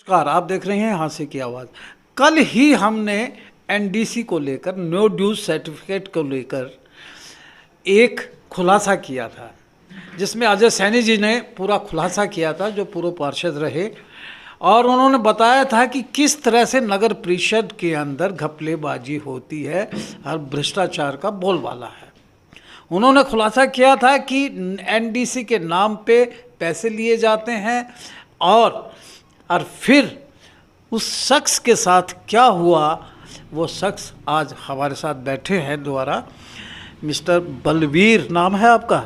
नमस्कार, आप देख रहे हैं हास्य की आवाज़। कल ही हमने एनडीसी को लेकर, नो ड्यूज सर्टिफिकेट को लेकर एक खुलासा किया था, जिसमें अजय सैनी जी ने पूरा खुलासा किया था, जो पूर्व पार्षद रहे, और उन्होंने बताया था कि किस तरह से नगर परिषद के अंदर घपलेबाजी होती है और भ्रष्टाचार का बोलबाला है। उन्होंने खुलासा किया था कि एनडीसी के नाम पे पैसे लिए जाते हैं और फिर उस शख्स के साथ क्या हुआ, वो शख्स आज हमारे साथ बैठे हैं दोबारा। मिस्टर बलवीर नाम है आपका?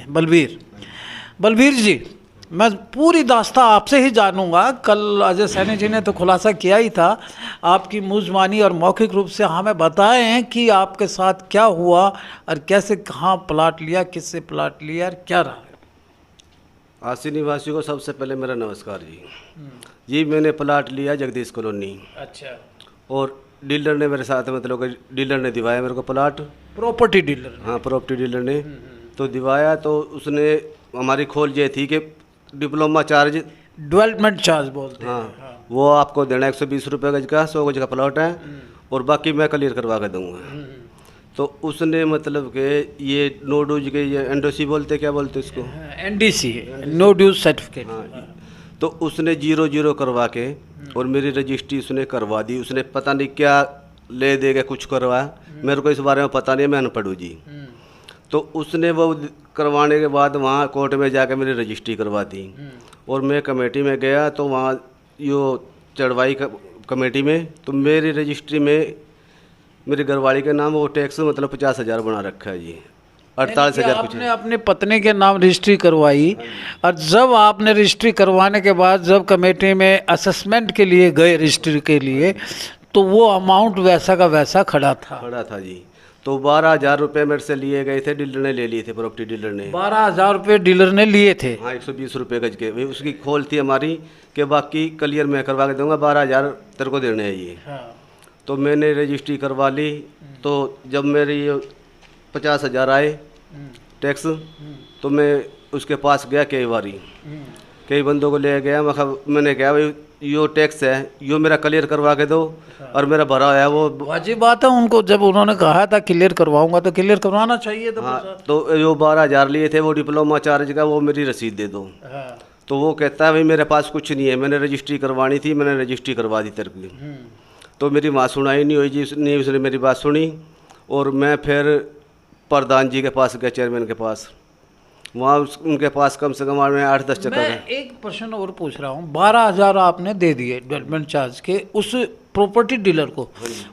बलवीर जी, मैं पूरी दास्तां आपसे ही जानूंगा। कल अजय सैनी जी ने तो खुलासा किया ही था, आपकी मुज़मानी और मौखिक रूप से हमें बताएं कि आपके साथ क्या हुआ और कैसे, कहाँ प्लाट लिया, किससे प्लाट लिया और क्या रहा। आसी निवासी को सबसे पहले मेरा नमस्कार जी। मैंने प्लाट लिया जगदीश कॉलोनी। अच्छा। और डीलर ने मेरे साथ, मतलब डीलर ने दिवाया मेरे को प्लाट, प्रॉपर्टी डीलर? हाँ, प्रॉपर्टी डीलर ने तो दिवाया। तो उसने हमारी खोल ये थी कि डिप्लोमा चार्ज, डेवलपमेंट चार्ज बोलते हैं। हाँ, वो आपको देना 120 रुपये गज का, 100 गज का प्लाट है, और बाकी मैं क्लियर करवा के दूँगा। तो उसने मतलब कि ये नो ड्यूज के, ये एनडीसी बोलते, क्या बोलते इसको? NDC, no dues certificate. हाँ, तो उसने 0-0 करवा के और मेरी रजिस्ट्री उसने करवा दी। उसने पता नहीं क्या ले देगा, कुछ करवा, मेरे को इस बारे में पता नहीं, मैं अनपढ़ हूँ जी। तो उसने वो करवाने के बाद वहाँ कोर्ट में जाकर मेरी रजिस्ट्री करवा दी, और मैं कमेटी में गया तो वहाँ यो चढ़वाई कमेटी में, तो मेरी रजिस्ट्री में मेरे घरवाली के नाम वो टैक्स मतलब 50,000 बना रखा है जी। 48,000 कुछ। आपने अपने पत्नी के नाम रजिस्ट्री करवाई, और जब आपने रजिस्ट्री करवाने के बाद जब कमेटी में असेसमेंट के लिए गए रजिस्ट्री के लिए, तो वो अमाउंट वैसा का वैसा खड़ा था जी। तो 12,000 रुपये मेरे से लिए गए थे, डीलर ने ले लिए थे, प्रॉपर्टी डीलर ने 12,000 रुपये डीलर ने लिए थे। हाँ, 120 रुपये गज के। भाई उसकी खोल थी हमारी कि बाकी क्लियर मैं करवा के दूंगा, 12,000 तेरे को देने हैं ये। हाँ। तो मैंने रजिस्ट्री करवा ली। तो जब मेरी 50,000 आए टैक्स, तो मैं उसके पास गया कई बंदों को ले गया। मैंने कहा भाई यो टैक्स है, यो मेरा क्लियर करवा के दो, और मेरा भरा है वो। वाजिब बात है, उनको जब उन्होंने कहा था क्लियर करवाऊंगा तो क्लियर करवाना चाहिए था। हाँ, तो यो 12,000 लिए थे, वो डिप्लोमा चार्ज का, वो मेरी रसीद दे दो। हाँ। तो वो कहता है भाई मेरे पास कुछ नहीं है, मैंने रजिस्ट्री करवानी थी, मैंने रजिस्ट्री करवा दी तेरे को। तो मेरी बात सुनाई नहीं हुई जी, उसने मेरी बात सुनी, और मैं फिर प्रधान जी के पास गया, चेयरमैन के पास। वहाँ उनके पास कम से कम मैं 8-10 चक्कर है। मैं एक प्रश्न और पूछ रहा हूँ, 12,000 आपने दे दिए डेवलपमेंट चार्ज के उस प्रॉपर्टी डीलर को,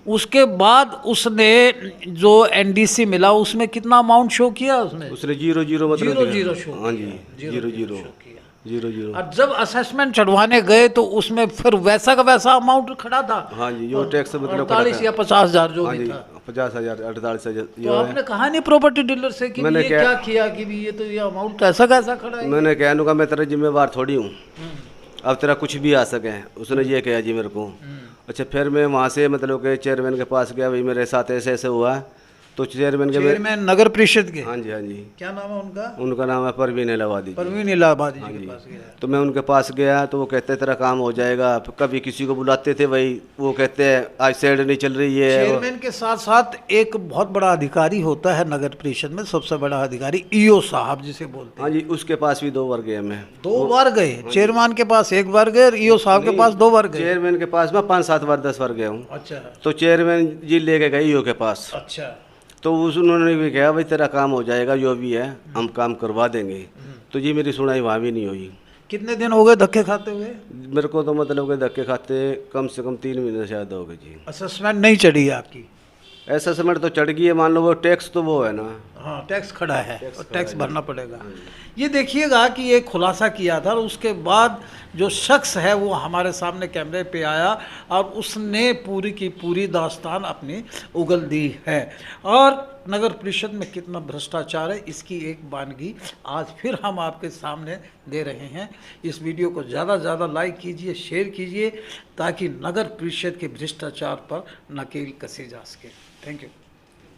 उसके बाद उसने जो एनडीसी मिला उसमें कितना अमाउंट शो किया? उसने 0-0 मतलब 0 शो। हाँ जी, 0-0। और जब असेसमेंट चढ़वाने गए तो उसमें फिर वैसा का वैसा अमाउंट खड़ा था। हाँ जी, यो टैक्स मतलब 48 या 50,000 जो भी था। 50,000, 48,000। तो आपने कहा नहीं प्रॉपर्टी डीलर से कि ये क्या किया कि ये तो ये अमाउंट कैसा कैसा खड़ा है? मैंने कहा नुका मैं तेरा जिम्मेवार थोड़ी हूँ, अब तेरा कुछ भी आ सके। उसने ये कहा जी मेरे को। अच्छा, फिर मैं वहाँ से मतलब के चेयरमैन के पास गया, भाई मेरे साथ ऐसे ऐसे हुआ। तो चेयरमैन नगर परिषद के? हाँ जी, हाँ जी। क्या नाम है उनका? उनका नाम है परवीन इलाहाबादी। परवीन इलाहाबादी जी के पास गया। तो मैं उनके पास गया, तो वो कहते तेरा काम हो जाएगा। कभी किसी को बुलाते थे भाई, वो कहते हैं आज सेड नहीं चल रही है। चेयरमैन के साथ साथ एक बहुत बड़ा अधिकारी होता है नगर परिषद में, सबसे बड़ा अधिकारी ईओ साहब जिसे बोलते हैं। हाँ जी, उसके पास भी 2 बार गया मैं। 2 बार गए? चेयरमैन के पास 1 बार गए, ईओ साहब के पास 2 बार गए? चेयरमैन के पास मैं 5-7 बार 10 बार गया हूँ। अच्छा। तो चेयरमैन जी लेके गए ईओ के पास। अच्छा। तो उन्होंने भी कहा भाई तेरा काम हो जाएगा, जो भी है हम काम करवा देंगे। तो जी मेरी सुनाई वहाँ भी नहीं हुई। कितने दिन हो गए धक्के खाते हुए? मेरे को तो मतलब के धक्के खाते कम से कम 3 महीने शायद हो गए जी। असेसमेंट नहीं चढ़ी है आपकी? असेसमेंट तो चढ़ गई है, मान लो वो टैक्स तो वो है ना। हाँ, टैक्स खड़ा है और टैक्स भरना पड़ेगा। ये देखिएगा कि ये खुलासा किया था, और उसके बाद जो शख्स है वो हमारे सामने कैमरे पे आया और उसने पूरी की पूरी दास्तान अपनी उगल दी है। और नगर परिषद में कितना भ्रष्टाचार है इसकी एक वानगी आज फिर हम आपके सामने दे रहे हैं। इस वीडियो को ज़्यादा से ज़्यादा लाइक कीजिए, शेयर कीजिए, ताकि नगर परिषद के भ्रष्टाचार पर नकेल कसी जा सके। Thank you.